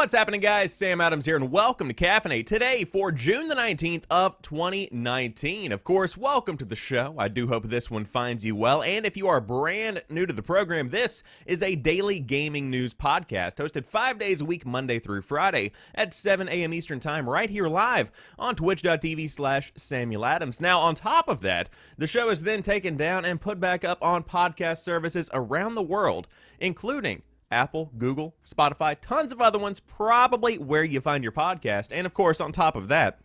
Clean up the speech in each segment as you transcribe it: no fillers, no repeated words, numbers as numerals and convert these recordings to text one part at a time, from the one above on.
What's happening, guys? Sam Adams here, and welcome to Caffeinate today for June the 19th of 2019. Of course, welcome to the show. I do hope this one finds you well, and if you are brand new to the program, this is a daily gaming news podcast hosted 5 days a week, Monday through Friday at 7 a.m. Eastern Time, right here live on twitch.tv/Samuel Adams. Now, on top of that, the show is then taken down and put back up on podcast services around the world, including Apple, Google, Spotify, tons of other ones, probably where you find your podcast. And of course, on top of that,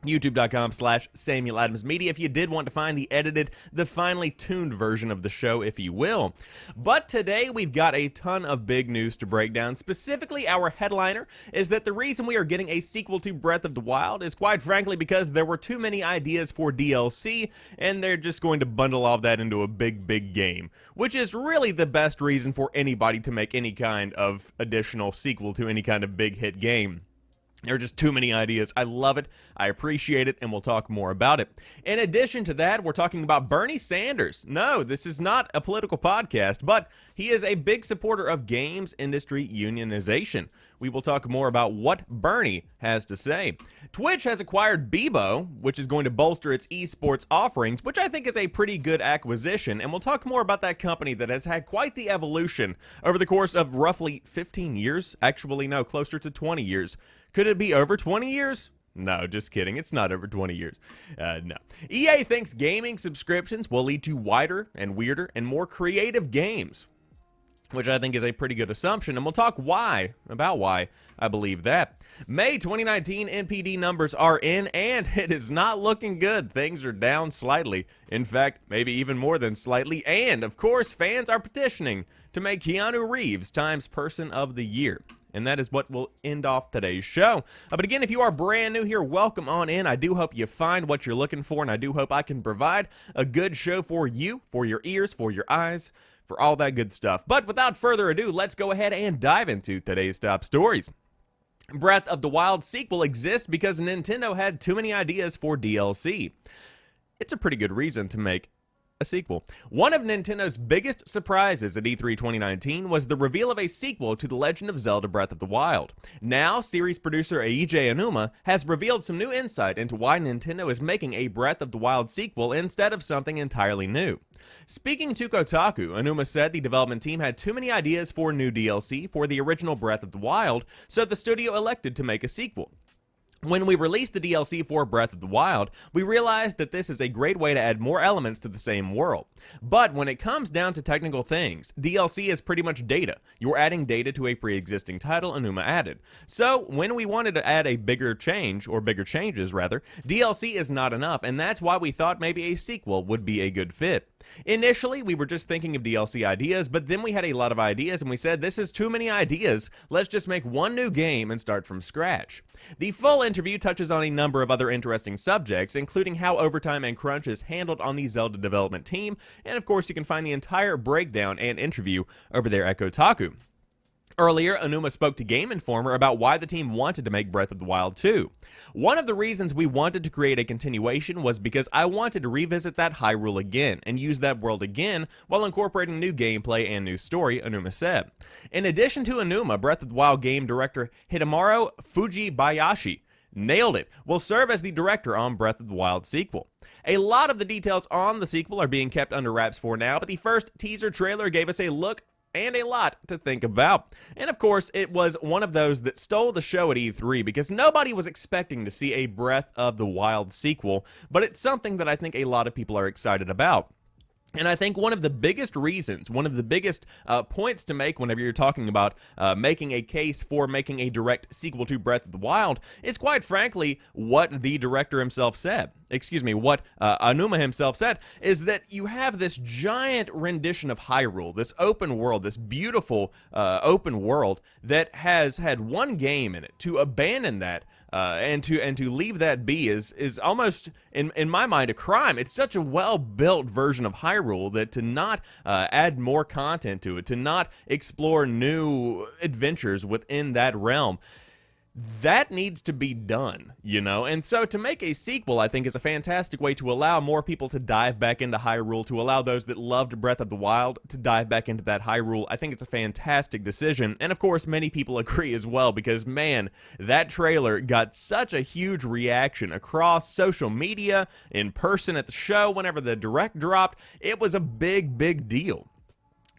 youtube.com/Samuel Adams Media if you did want to find the edited, the finely tuned version of the show, if you will. But today we've got a ton of big news to break down. Specifically, our headliner is that the reason we are getting a sequel to Breath of the Wild is quite frankly because there were too many ideas for DLC, and they're just going to bundle all of that into a big game, which is really the best reason for anybody to make any kind of additional sequel to any kind of big hit game. There are just too many ideas. I love it, I appreciate it, and we'll talk more about it. In addition to that, we're talking about Bernie Sanders. No, this is not a political podcast, but he is a big supporter of games industry unionization. We will talk more about what Bernie has to say. Twitch has acquired Bebo, which is going to bolster its esports offerings, which I think is a pretty good acquisition, and we'll talk more about that company that has had quite the evolution over the course of roughly 15 years. Actually, no, closer to 20 years. Could it be over 20 years? No, just kidding. It's not over 20 years. No. EA thinks gaming subscriptions will lead to wider and weirder and more creative games, which I think is a pretty good assumption, and we'll talk about why I believe that. May 2019 NPD numbers are in, and it is not looking good. Things are down slightly. In fact, maybe even more than slightly, and of course, fans are petitioning to make KEANU Reeves Times Person of the Year. And that is what will end off today's show. But again, if you are brand new here, welcome on in. I do hope you find what you're looking for, and I do hope I can provide a good show for you, for your ears, for your eyes, for all that good stuff. But without further ado, let's go ahead and dive into today's top stories. Breath of the Wild sequel exists because Nintendo had too many ideas for DLC. It's a pretty good reason to make a sequel. One of Nintendo's biggest surprises at E3 2019 was the reveal of a sequel to The Legend of Zelda Breath of the Wild. Now, series producer Eiji Aonuma has revealed some new insight into why Nintendo is making a Breath of the Wild sequel instead of something entirely new. Speaking to Kotaku, Aonuma said the development team had too many ideas for new DLC for the original Breath of the Wild, so the studio elected to make a sequel. When we released the DLC for Breath of the Wild, we realized that this is a great way to add more elements to the same world. But when it comes down to technical things, DLC is pretty much data. You're adding data to a pre-existing title, Aonuma added. So when we wanted to add a bigger change, or bigger changes rather, DLC is not enough, and that's why we thought maybe a sequel would be a good fit. Initially, we were just thinking of DLC ideas, but then we had a lot of ideas and we said, this is too many ideas, let's just make one new game and start from scratch. The full interview touches on a number of other interesting subjects, including how overtime and crunch is handled on the Zelda development team, and of course you can find the entire breakdown and interview over there at Kotaku. Earlier, Aonuma spoke to Game Informer about why the team wanted to make Breath of the Wild 2. One of the reasons we wanted to create a continuation was because I wanted to revisit that Hyrule again and use that world again while incorporating new gameplay and new story, Aonuma said. In addition to Aonuma, Breath of the Wild game director Hidemaru Fujibayashi nailed it, will serve as the director on Breath of the Wild sequel. A lot of the details on the sequel are being kept under wraps for now, but the first teaser trailer gave us a look and a lot to think about. And of course, it was one of those that stole the show at E3 because nobody was expecting to see a Breath of the Wild sequel, but it's something that I think a lot of people are excited about. And I think one of the biggest reasons, one of the biggest points to make whenever you're talking about making a case for making a direct sequel to Breath of the Wild is quite frankly what the director himself said. What Aonuma himself said is that you have this giant rendition of Hyrule, this open world, this beautiful open world that has had one game in it. To abandon that and to leave that be is almost, in my mind, a crime. It's such a well-built version of Hyrule that to not add more content to it, to not explore new adventures within that realm, that needs to be done, you know? And so to make a sequel, I think, is a fantastic way to allow more people to dive back into Hyrule, to allow those that loved Breath of the Wild to dive back into that Hyrule. I think it's a fantastic decision. And of course, many people agree as well, because man, that trailer got such a huge reaction across social media, in person at the show, whenever the direct dropped. It was a big deal.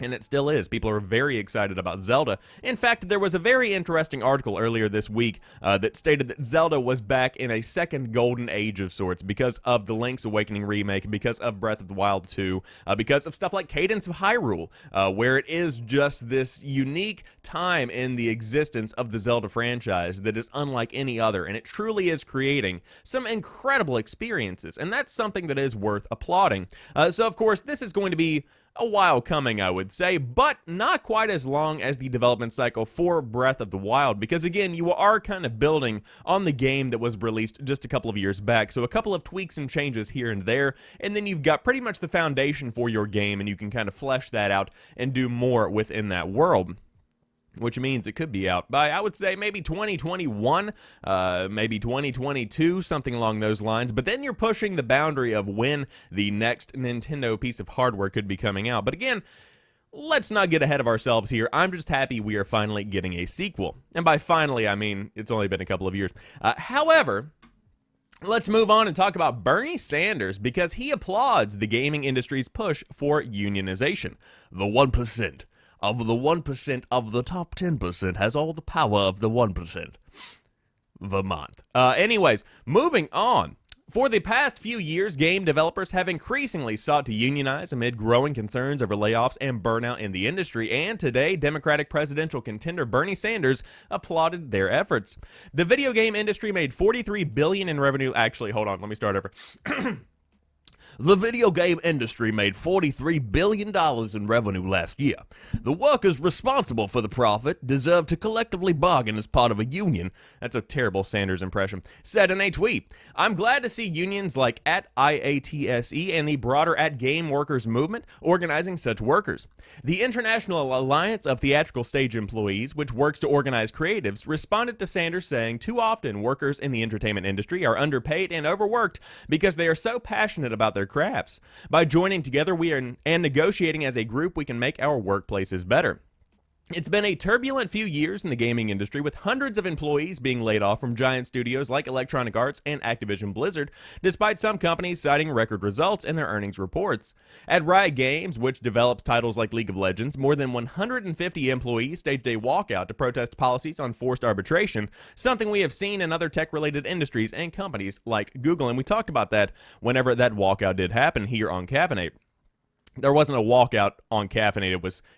And it still is. People are very excited about Zelda. In fact, there was a very interesting article earlier this week that stated that Zelda was back in a second golden age of sorts because of the Link's Awakening remake, because of Breath of the Wild 2, because of stuff like Cadence of Hyrule, where it is just this unique time in the existence of the Zelda franchise that is unlike any other, and it truly is creating some incredible experiences, and that's something that is worth applauding. So, of course, this is going to be a while coming, I would say, but not quite as long as the development cycle for Breath of the Wild, because again, you are kind of building on the game that was released just a couple of years back, so a couple of tweaks and changes here and there, and then you've got pretty much the foundation for your game, and you can kind of flesh that out and do more within that world. Which means it could be out by, I would say, maybe 2021, maybe 2022, something along those lines. But then you're pushing the boundary of when the next Nintendo piece of hardware could be coming out. But again, let's not get ahead of ourselves here. I'm just happy we are finally getting a sequel. And by finally, I mean it's only been a couple of years. However, let's move on and talk about Bernie Sanders, because he applauds the gaming industry's push for unionization. The 1%. Of the 1% of the top 10% has all the power of the 1%. Vermont. Anyways, moving on. For the past few years, game developers have increasingly sought to unionize amid growing concerns over layoffs and burnout in the industry, and today, Democratic presidential contender Bernie Sanders applauded their efforts. The video game industry made $43 billion in revenue. Actually, hold on, let me start over. The video game industry made $43 billion in revenue last year. The workers responsible for the profit deserve to collectively bargain as part of a union. That's a terrible Sanders impression. Said in a tweet, "I'm glad to see unions like @IATSE and the broader @Game Workers movement organizing such workers. The International Alliance of Theatrical Stage Employees, which works to organize creatives, responded to Sanders saying too often workers in the entertainment industry are underpaid and overworked because they are so passionate about their crafts. By joining together and negotiating as a group, we can make our workplaces better." It's been a turbulent few years in the gaming industry, with hundreds of employees being laid off from giant studios like Electronic Arts and Activision Blizzard, despite some companies citing record results in their earnings reports. At Riot Games, which develops titles like League of Legends, more than 150 employees staged a walkout to protest policies on forced arbitration, something we have seen in other tech-related industries and companies like Google, and we talked about that whenever that walkout did happen here on Caffeinate. There wasn't a walkout on Caffeinate.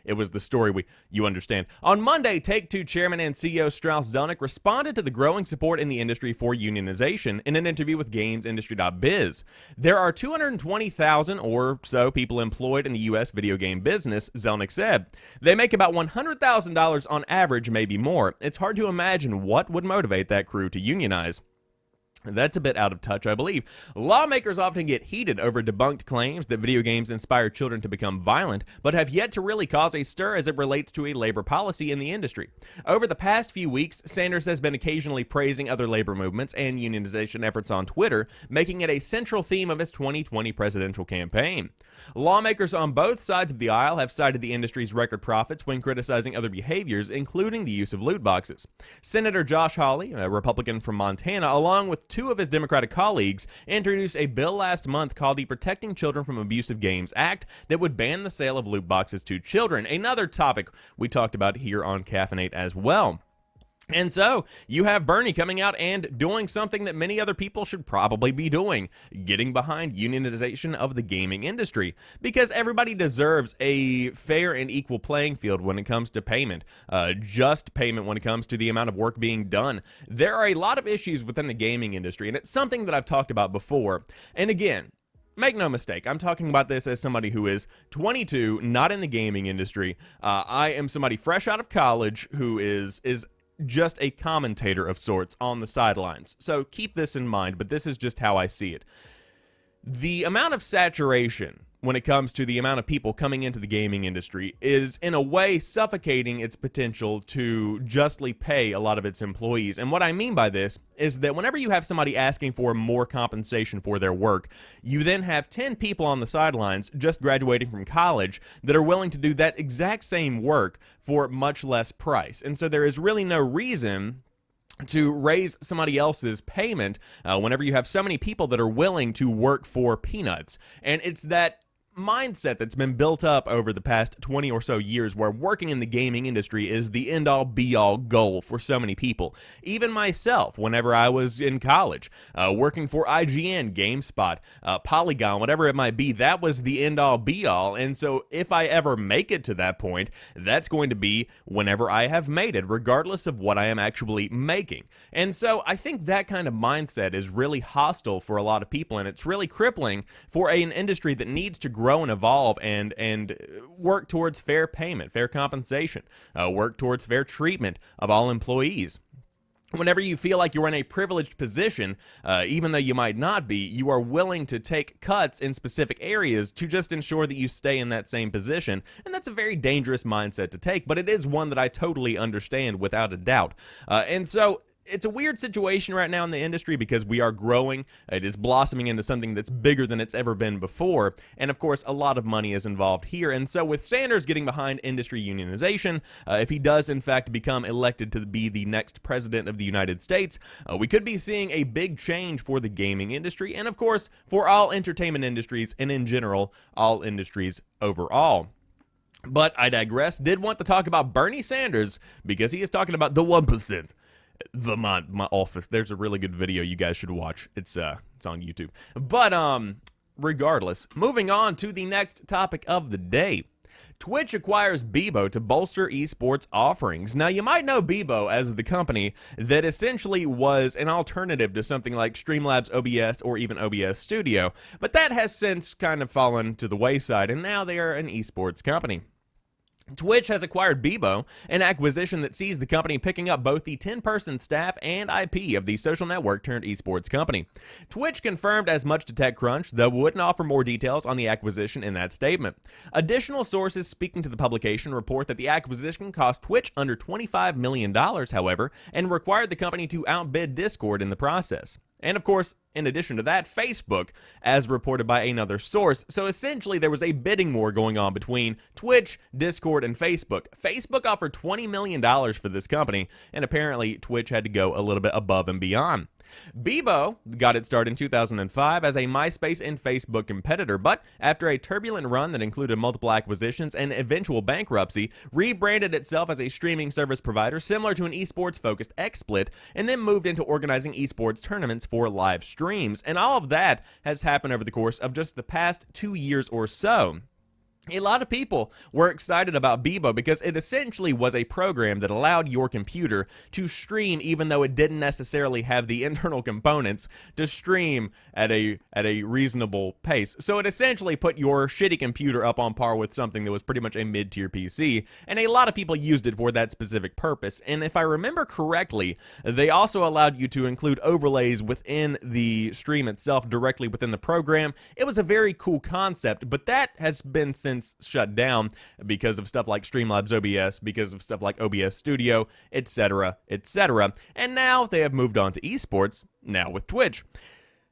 It was the story you understand. On Monday, Take-Two chairman and CEO Strauss Zelnick responded to the growing support in the industry for unionization in an interview with GamesIndustry.biz. There are 220,000 or so people employed in the U.S. video game business, Zelnick said. They make about $100,000 on average, maybe more. It's hard to imagine what would motivate that crew to unionize. That's a bit out of touch, I believe. Lawmakers often get heated over debunked claims that video games inspire children to become violent, but have yet to really cause a stir as it relates to a labor policy in the industry. Over the past few weeks, Sanders has been occasionally praising other labor movements and unionization efforts on Twitter, making it a central theme of his 2020 presidential campaign. Lawmakers on both sides of the aisle have cited the industry's record profits when criticizing other behaviors, including the use of loot boxes. Senator Josh Hawley, a Republican from Montana, along with two of his Democratic colleagues, introduced a bill last month called the Protecting Children from Abusive Games Act that would ban the sale of loot boxes to children, another topic we talked about here on Caffeinate as well. And so, you have Bernie coming out and doing something that many other people should probably be doing, getting behind unionization of the gaming industry, because everybody deserves a fair and equal playing field when it comes to payment, just payment when it comes to the amount of work being done. There are a lot of issues within the gaming industry, and it's something that I've talked about before. And again, make no mistake, I'm talking about this as somebody who is 22, not in the gaming industry. I am somebody fresh out of college who is just a commentator of sorts on the sidelines. So keep this in mind, but this is just how I see it. The amount of saturation when it comes to the amount of people coming into the gaming industry is in a way suffocating its potential to justly pay a lot of its employees. And what I mean by this is that whenever you have somebody asking for more compensation for their work, you then have 10 people on the sidelines just graduating from college that are willing to do that exact same work for much less price. And so there is really no reason to raise somebody else's payment whenever you have so many people that are willing to work for peanuts. And it's that mindset that's been built up over the past 20 or so years where working in the gaming industry is the end-all be-all goal for so many people. Even myself, whenever I was in college, working for IGN, GameSpot, Polygon, whatever it might be, that was the end-all be-all. And so if I ever make it to that point, that's going to be whenever I have made it, regardless of what I am actually making. And so I think that kind of mindset is really hostile for a lot of people, and it's really crippling for an industry that needs to grow and evolve and work towards fair payment, fair compensation, work towards fair treatment of all employees. Whenever you feel like you're in a privileged position, even though you might not be, you are willing to take cuts in specific areas to just ensure that you stay in that same position. And that's a very dangerous mindset to take, but it is one that I totally understand without a doubt. And so it's a weird situation right now in the industry because we are growing. It is blossoming into something that's bigger than it's ever been before. And of course, a lot of money is involved here. And so with Sanders getting behind industry unionization, if he does in fact become elected to be the next president of the United States, we could be seeing a big change for the gaming industry and of course for all entertainment industries and in general, all industries overall. But I digress. Did want to talk about Bernie Sanders because he is talking about the 1%. My office. There's a really good video you guys should watch. It's on YouTube. But regardless, moving on to the next topic of the day. Twitch acquires Bebo to bolster esports offerings. Now, you might know Bebo as the company that essentially was an alternative to something like Streamlabs OBS or even OBS Studio, but that has since kind of fallen to the wayside, and now they are an esports company. Twitch has acquired Bebo, an acquisition that sees the company picking up both the 10-person staff and IP of the social network turned esports company. Twitch confirmed as much to TechCrunch, though wouldn't offer more details on the acquisition in that statement. Additional sources speaking to the publication report that the acquisition cost Twitch under $25 million, however, and required the company to outbid Discord in the process. And of course, in addition to that, Facebook, as reported by another source. So essentially, there was a bidding war going on between Twitch, Discord, and Facebook. Facebook offered $20 million for this company, and apparently Twitch had to go a little bit above and beyond. Bebo got its start in 2005 as a MySpace and Facebook competitor, but after a turbulent run that included multiple acquisitions and eventual bankruptcy, rebranded itself as a streaming service provider similar to an esports-focused XSplit, and then moved into organizing esports tournaments for live streams. And all of that has happened over the course of just the past 2 years or so. A lot of people were excited about Bebo because it essentially was a program that allowed your computer to stream even though it didn't necessarily have the internal components to stream at a reasonable pace. So it essentially put your shitty computer up on par with something that was pretty much a mid-tier PC, and a lot of people used it for that specific purpose. And if I remember correctly, they also allowed you to include overlays within the stream itself directly within the program. It was a very cool concept, but that has been since shut down because of stuff like Streamlabs OBS, because of stuff like OBS Studio, etc., etc. And now they have moved on to esports, now with Twitch.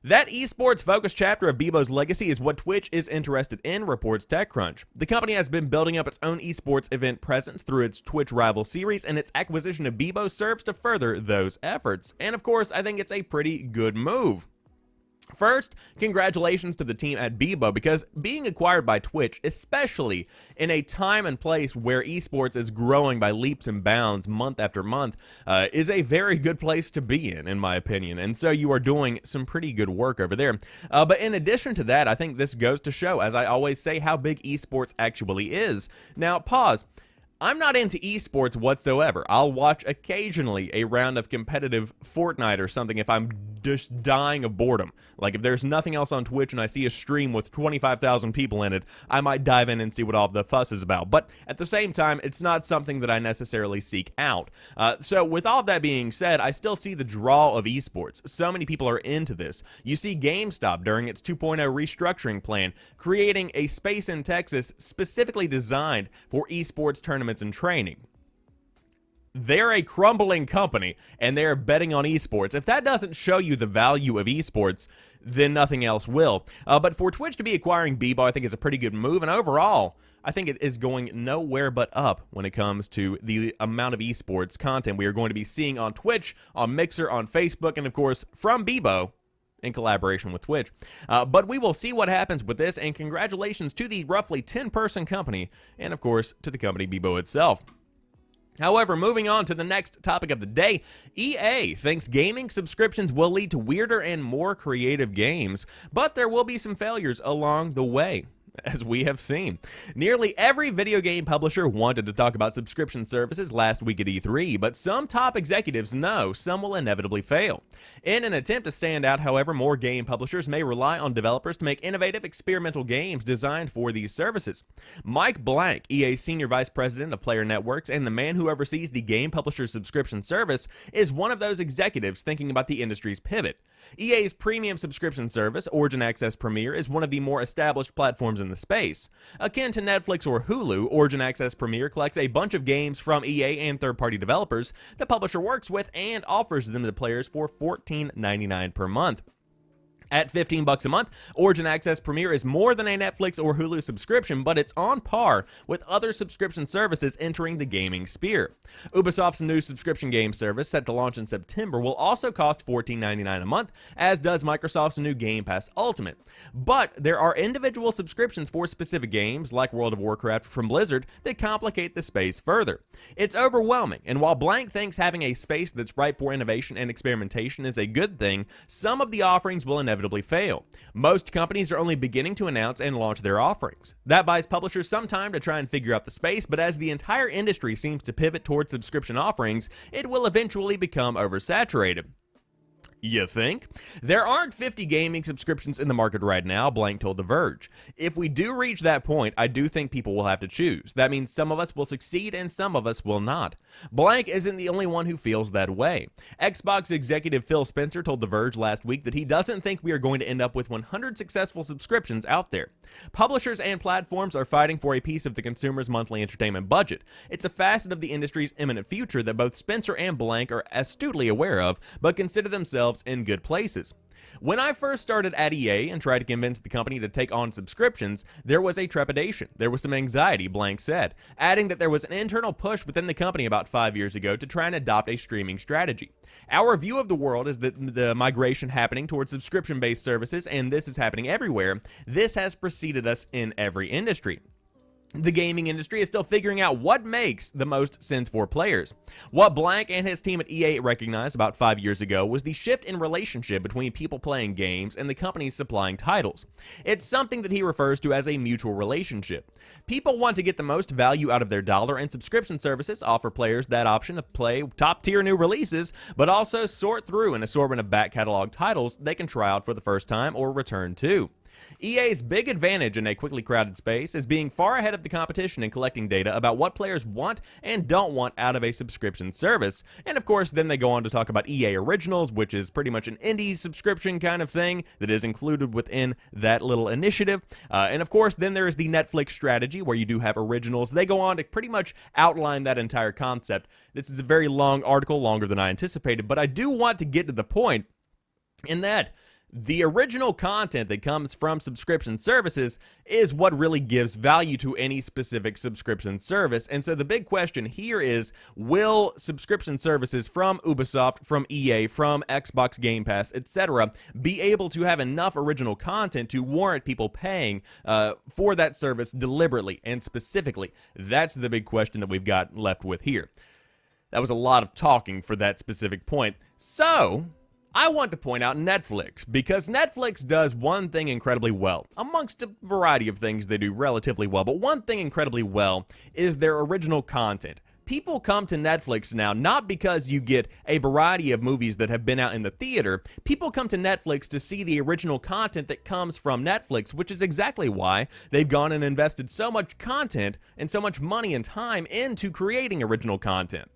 That esports-focused chapter of Bebo's legacy is what Twitch is interested in, reports TechCrunch. The company has been building up its own esports event presence through its Twitch Rival series, and its acquisition of Bebo serves to further those efforts. And of course, I think it's a pretty good move. First, congratulations to the team at Bebo, because being acquired by Twitch, especially in a time and place where esports is growing by leaps and bounds month after month, is a very good place to be in my opinion. And so you are doing some pretty good work over there. But in addition to that, I think this goes to show, as I always say, how big esports actually is. Now, pause. I'm not into esports whatsoever. I'll watch occasionally a round of competitive Fortnite or something if I'm just dying of boredom. Like, if there's nothing else on Twitch and I see a stream with 25,000 people in it, I might dive in and see what all the fuss is about. But at the same time, it's not something that I necessarily seek out. So with all of that being said, I still see the draw of esports. So many people are into this. You see GameStop during its 2.0 restructuring plan, creating a space in Texas specifically designed for esports tournaments and training. They're a crumbling company, and they're betting on esports. If that doesn't show you the value of esports, then nothing else will. But for Twitch to be acquiring Bebo, I think is a pretty good move, and overall, I think it is going nowhere but up when it comes to the amount of esports content we are going to be seeing on Twitch, on Mixer, on Facebook, and of course, from Bebo, in collaboration with Twitch. But we will see what happens with this, and congratulations to the roughly 10-person company, and of course, to the company Bebo itself. However, moving on to the next topic of the day, EA thinks gaming subscriptions will lead to weirder and more creative games, but there will be some failures along the way, as we have seen. Nearly every video game publisher wanted to talk about subscription services last week at E3, but some top executives know some will inevitably fail. In an attempt to stand out, however, more game publishers may rely on developers to make innovative experimental games designed for these services. Mike Blank, EA's Senior Vice President of Player Networks and the man who oversees the game publisher's subscription service, is one of those executives thinking about the industry's pivot. EA's premium subscription service, Origin Access Premier, is one of the more established platforms in the space. Akin to Netflix or Hulu, Origin Access Premier collects a bunch of games from EA and third-party developers the publisher works with and offers them to players for $14.99 per month. At $15 a month, Origin Access Premier is more than a Netflix or Hulu subscription, but it's on par with other subscription services entering the gaming sphere. Ubisoft's new subscription game service, set to launch in September, will also cost $14.99 a month, as does Microsoft's new Game Pass Ultimate. But there are individual subscriptions for specific games, like World of Warcraft from Blizzard, that complicate the space further. It's overwhelming, and while Blank thinks having a space that's ripe for innovation and experimentation is a good thing, some of the offerings will inevitably fail. Most companies are only beginning to announce and launch their offerings. That buys publishers some time to try and figure out the space, but as the entire industry seems to pivot towards subscription offerings, it will eventually become oversaturated. You think? There aren't 50 gaming subscriptions in the market right now, Blank told The Verge. If we do reach that point, I do think people will have to choose. That means some of us will succeed and some of us will not. Blank isn't the only one who feels that way. Xbox executive Phil Spencer told The Verge last week that he doesn't think we are going to end up with 100 successful subscriptions out there. Publishers and platforms are fighting for a piece of the consumer's monthly entertainment budget. It's a facet of the industry's imminent future that both Spencer and Blank are astutely aware of, but consider themselves in good places. When I first started at EA and tried to convince the company to take on subscriptions, there was a trepidation. There was some anxiety, Blank said, adding that there was an internal push within the company about 5 years ago to try and adopt a streaming strategy. Our view of the world is that the migration happening towards subscription-based services, and this is happening everywhere. This has preceded us in every industry. The gaming industry is still figuring out what makes the most sense for players. What Blank and his team at EA recognized about 5 years ago was the shift in relationship between people playing games and the companies supplying titles. It's something that he refers to as a mutual relationship. People want to get the most value out of their dollar, and subscription services offer players that option to play top-tier new releases, but also sort through an assortment of back-catalog titles they can try out for the first time or return to. EA's big advantage in a quickly crowded space is being far ahead of the competition in collecting data about what players want and don't want out of a subscription service. And of course, then they go on to talk about EA Originals, which is pretty much an indie subscription kind of thing that is included within that little initiative. And of course, then there is the Netflix strategy where you do have originals. They go on to pretty much outline that entire concept. This is a very long article, longer than I anticipated, but I do want to get to the point in that the original content that comes from subscription services is what really gives value to any specific subscription service. And so the big question here is, will subscription services from Ubisoft, from EA, from Xbox Game Pass, etc., be able to have enough original content to warrant people paying for that service deliberately and specifically? That's the big question that we've got left with here. That was a lot of talking for that specific point. So I want to point out Netflix, because Netflix does one thing incredibly well, amongst a variety of things they do relatively well, but one thing incredibly well is their original content. people come to Netflix now not because you get a variety of movies that have been out in the theater. People come to Netflix to see the original content that comes from Netflix, which is exactly why they've gone and invested so much content and so much money and time into creating original content.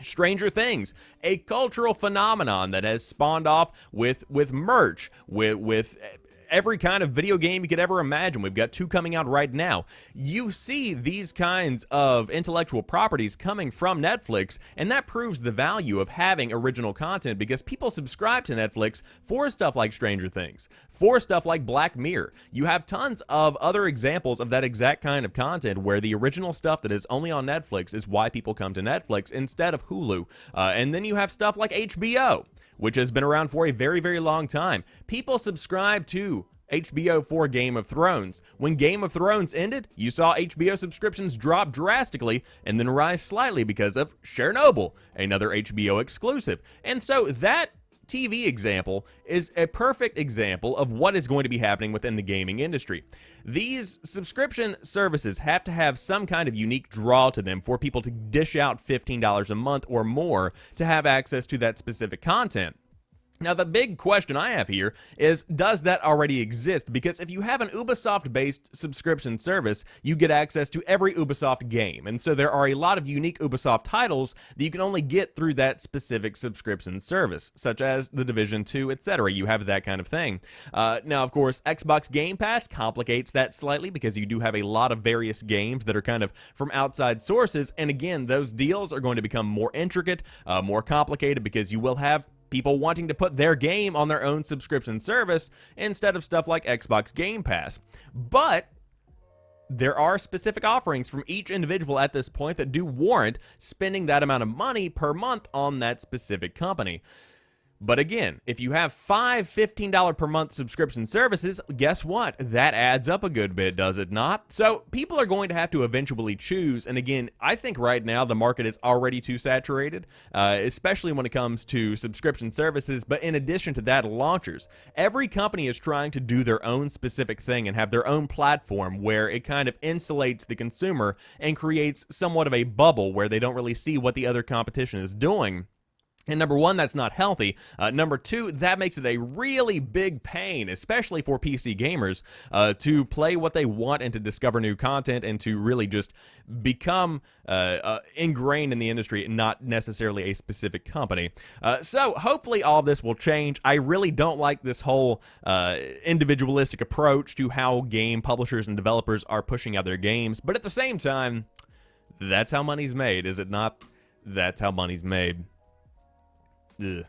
Stranger Things, a cultural phenomenon that has spawned off with merch, with every kind of video game you could ever imagine. We've got 2 coming out right now. You see these kinds of intellectual properties coming from Netflix, and that proves the value of having original content, because people subscribe to Netflix for stuff like Stranger Things, for stuff like Black Mirror. You have tons of other examples of that exact kind of content where the original stuff that is only on Netflix is why people come to Netflix instead of Hulu. And then you have stuff like HBO, which has been around for a very, very long time. People subscribe to HBO for Game of Thrones. When Game of Thrones ended, you saw HBO subscriptions drop drastically and then rise slightly because of Chernobyl, another HBO exclusive. And so that TV example is a perfect example of what is going to be happening within the gaming industry. These subscription services have to have some kind of unique draw to them for people to dish out $15 a month or more to have access to that specific content. Now, the big question I have here is, does that already exist? Because if you have an Ubisoft-based subscription service, you get access to every Ubisoft game. And so there are a lot of unique Ubisoft titles that you can only get through that specific subscription service, such as The Division 2, etc. You have that kind of thing. Now, of course, Xbox Game Pass complicates that slightly because you do have a lot of various games that are kind of from outside sources. And again, those deals are going to become more intricate, more complicated, because you will have people wanting to put their game on their own subscription service instead of stuff like Xbox Game Pass. But there are specific offerings from each individual at this point that do warrant spending that amount of money per month on that specific company. But again, if you have 5 $15 per month subscription services, guess what? That adds up a good bit, does it not? So people are going to have to eventually choose. And again, I think right now the market is already too saturated, especially when it comes to subscription services. But in addition to that, launchers. Every company is trying to do their own specific thing and have their own platform where it kind of insulates the consumer and creates somewhat of a bubble where they don't really see what the other competition is doing. And number one, that's not healthy. Number two, that makes it a really big pain, especially for PC gamers, to play what they want and to discover new content and to really just become ingrained in the industry, not necessarily a specific company. So hopefully all of this will change. I really don't like this whole individualistic approach to how game publishers and developers are pushing out their games. But at the same time, that's how money's made, is it not? That's how money's made. Ugh.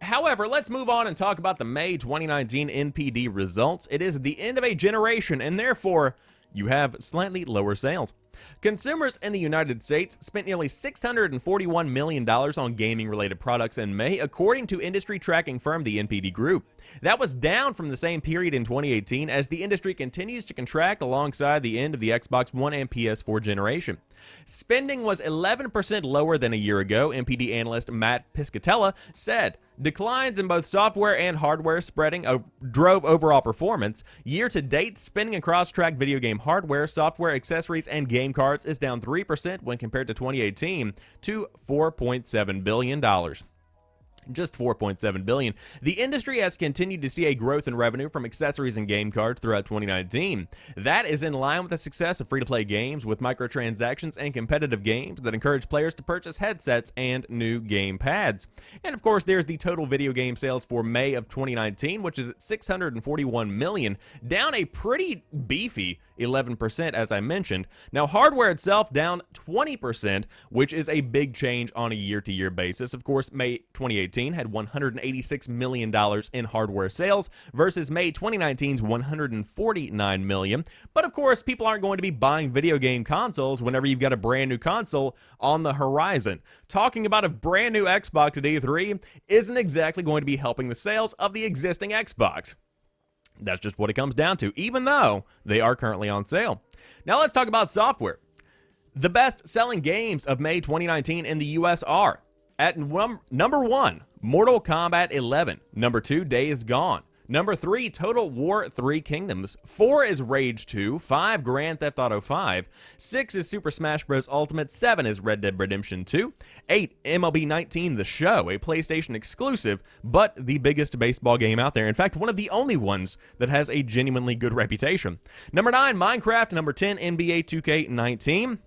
However, let's move on and talk about the May 2019 NPD results. It is the end of a generation, and therefore, you have slightly lower sales. Consumers in the United States spent nearly $641 million on gaming-related products in May, according to industry tracking firm the NPD Group. That was down from the same period in 2018 as the industry continues to contract alongside the end of the Xbox One and PS4 generation. Spending was 11% lower than a year ago, NPD analyst Matt Piscatella said. Declines in both software and hardware spreading drove overall performance. Year-to-date, spending across tracked video game hardware, software, accessories, and game cards is down 3% when compared to 2018 to $4.7 billion. Just $4.7 billion. The industry has continued to see a growth in revenue from accessories and game cards throughout 2019. That is in line with the success of free-to-play games with microtransactions and competitive games that encourage players to purchase headsets and new game pads. And of course, there's the total video game sales for May of 2019, which is at $641 million, down a pretty beefy 11%, as I mentioned. Now, hardware itself down 20%, which is a big change on a year-to-year basis. Of course, May 2018 had $186 million in hardware sales versus May 2019's $149 million. But of course, people aren't going to be buying video game consoles whenever you've got a brand new console on the horizon. Talking about a brand new Xbox at E3 isn't exactly going to be helping the sales of the existing Xbox. That's just what it comes down to, even though they are currently on sale. Now let's talk about software. The best-selling games of May 2019 in the US are: at number 1, Mortal Kombat 11. Number 2, Days Gone. Number 3, Total War 3 Kingdoms. 4 is Rage 2. 5, Grand Theft Auto 5. 6 is Super Smash Bros. Ultimate. 7 is Red Dead Redemption 2. 8, MLB 19 The Show, a PlayStation exclusive, but the biggest baseball game out there. In fact, one of the only ones that has a genuinely good reputation. Number 9, Minecraft. Number 10, NBA 2K19.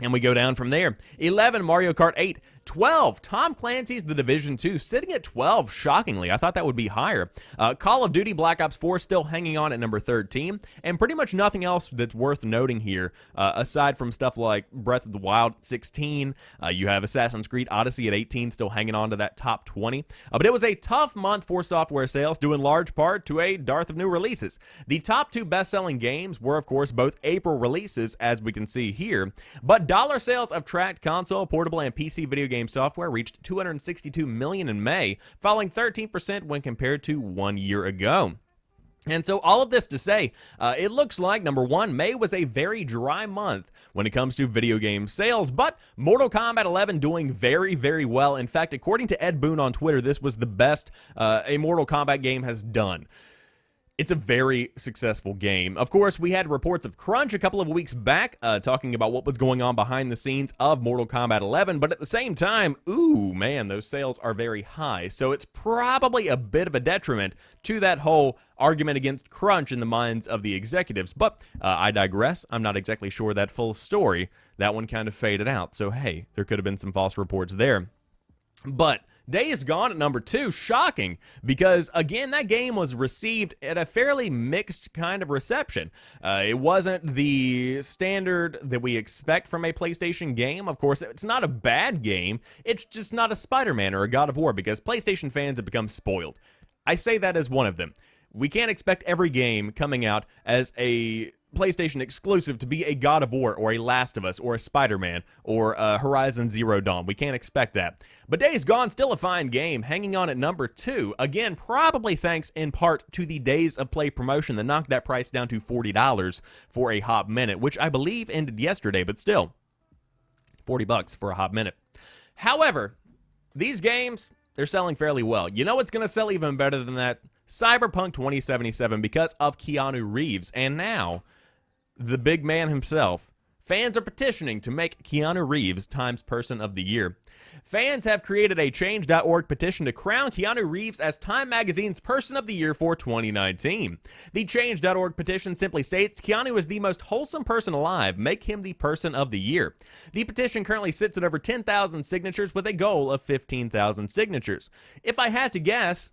And we go down from there. 11, Mario Kart 8. 12, Tom Clancy's The Division 2, sitting at 12, shockingly. I thought that would be higher. Call of Duty Black Ops 4 still hanging on at number 13, and pretty much nothing else that's worth noting here, aside from stuff like Breath of the Wild at 16. You have Assassin's Creed Odyssey at 18, still hanging on to that top 20. But it was a tough month for software sales, due in large part to a dearth of new releases. The top 2 best-selling games were, of course, both April releases, as we can see here, but dollar sales of tracked console, portable, and PC video game software reached $262 million in May, falling 13% when compared to 1 year ago. And so all of this to say, it looks like, number 1, May was a very dry month when it comes to video game sales, but Mortal Kombat 11 doing very, very well. In fact, according to Ed Boon on Twitter, this was the best a Mortal Kombat game has done. It's a very successful game. Of course, we had reports of crunch a couple of weeks back, talking about what was going on behind the scenes of Mortal Kombat 11, but at the same time, ooh, man, those sales are very high. So it's probably a bit of a detriment to that whole argument against crunch in the minds of the executives. But I digress. I'm not exactly sure that full story. That one kind of faded out. So, hey, there could have been some false reports there. But Days Gone at number 2, shocking, because again, that game was received at a fairly mixed kind of reception. It wasn't the standard that we expect from a PlayStation game. Of course, it's not a bad game, it's just not a Spider-Man or a God of War, because PlayStation fans have become spoiled. I say that as one of them. We can't expect every game coming out as a PlayStation exclusive to be a God of War or a Last of Us or a Spider-Man or Horizon Zero Dawn. We can't expect that. But Days Gone, still a fine game, hanging on at number 2. Again, probably thanks in part to the Days of Play promotion that knocked that price down to $40 for a hot minute, which I believe ended yesterday, but still, $40 for a hot minute. However, these games, they're selling fairly well. You know what's going to sell even better than that? Cyberpunk 2077, because of Keanu Reeves. And now, the big man himself, fans are petitioning to make Keanu Reeves Times Person of the Year. Fans have created a change.org petition to crown Keanu Reeves as Time Magazine's Person of the Year for 2019. The change.org petition simply states, Keanu is the most wholesome person alive. Make him the Person of the Year. The petition currently sits at over 10,000 signatures with a goal of 15,000 signatures. If I had to guess,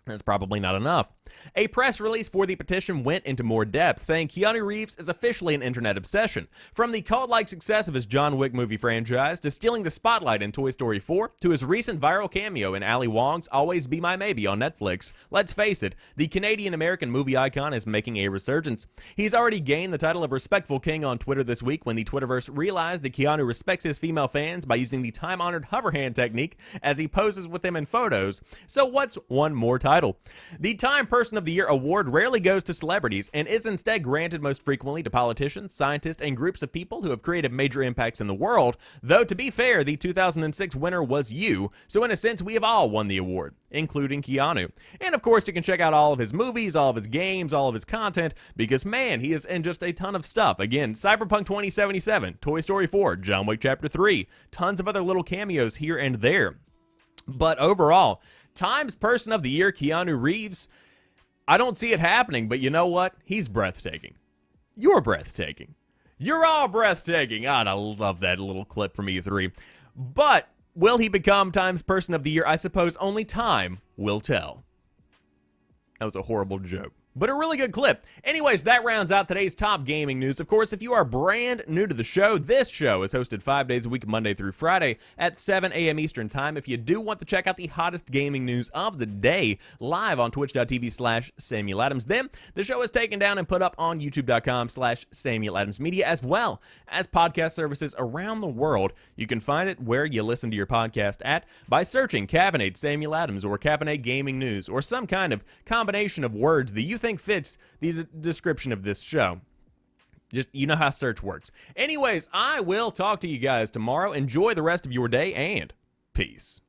that's probably not enough. A press release for the petition went into more depth, saying Keanu Reeves is officially an internet obsession. From the cult-like success of his John Wick movie franchise, to stealing the spotlight in Toy Story 4, to his recent viral cameo in Ali Wong's Always Be My Maybe on Netflix, let's face it, the Canadian-American movie icon is making a resurgence. He's already gained the title of Respectful King on Twitter this week when the Twitterverse realized that Keanu respects his female fans by using the time-honored hover hand technique as he poses with them in photos. So what's one more title? The Time Person of the Year award rarely goes to celebrities and is instead granted most frequently to politicians, scientists, and groups of people who have created major impacts in the world, though to be fair, the 2006 winner was you, so in a sense we have all won the award, including Keanu. And of course you can check out all of his movies, all of his games, all of his content, because man, he is in just a ton of stuff. Again, Cyberpunk 2077, Toy Story 4, John Wick Chapter 3, tons of other little cameos here and there. But overall, Times Person of the Year, Keanu Reeves, I don't see it happening, but you know what? He's breathtaking. You're breathtaking. You're all breathtaking. God, I love that little clip from E3. But will he become Times Person of the Year? I suppose only time will tell. That was a horrible joke, but a really good clip. Anyways, that rounds out today's top gaming news. Of course, if you are brand new to the show, this show is hosted 5 days a week, Monday through Friday at 7 a.m. Eastern Time. If you do want to check out the hottest gaming news of the day live on twitch.tv/SamuelAdams, then the show is taken down and put up on youtube.com/SamuelAdamsMedia, as well as podcast services around the world. You can find it where you listen to your podcast at by searching Caffeinate Samuel Adams or Caffeinate Gaming News or some kind of combination of words that you think fits the description of this show. Just, you know how search works. Anyways, I will talk to you guys tomorrow. Enjoy the rest of your day, and peace.